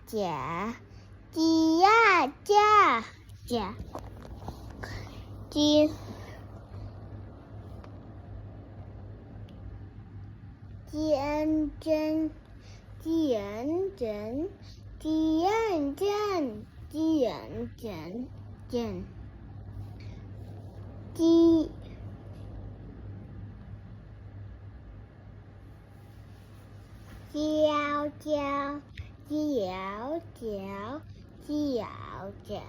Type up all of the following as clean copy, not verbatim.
甲，鸡呀甲甲，鸡人真，鸡人真，鸡人真，鸡人真真，鸡叫叫，鸡摇叫，鸡摇叫，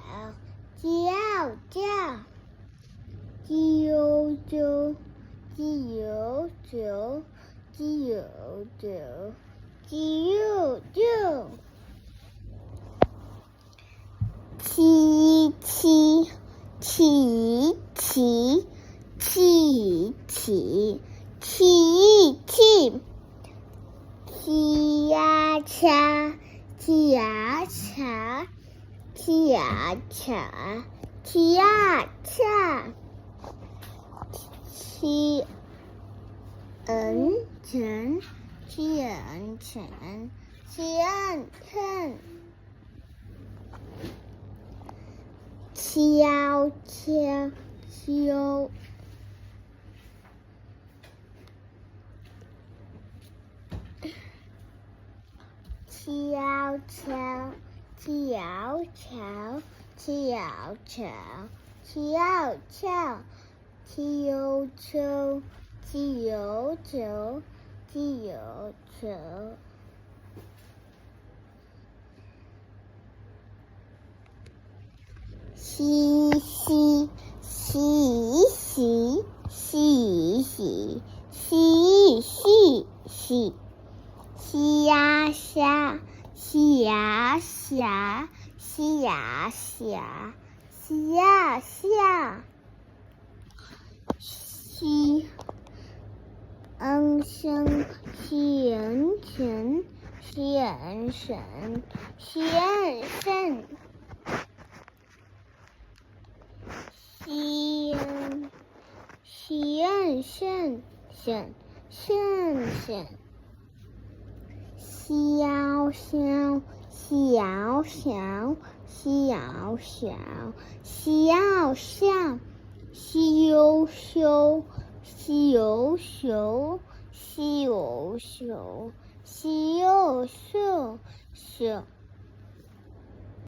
鸡摇叫，鸡悠悠，鸡悠悠，鸡悠悠，鸡悠悠，七七七七七七七七。七呀恰，七呀恰，七呀恰，七呀恰，七人成，七人成，七人成，七幺七九。七摇桥，七摇桥，七摇桥，七摇桥，七悠悠，七悠悠，七悠悠，西西西西西西西西西。西呀下，西呀下，西呀下，西呀下，西生，西人成，西人神，西人神，西人神神神神。西摇小，西摇小，西摇小，西摇小，西悠悠，西悠悠，西悠悠，西悠悠，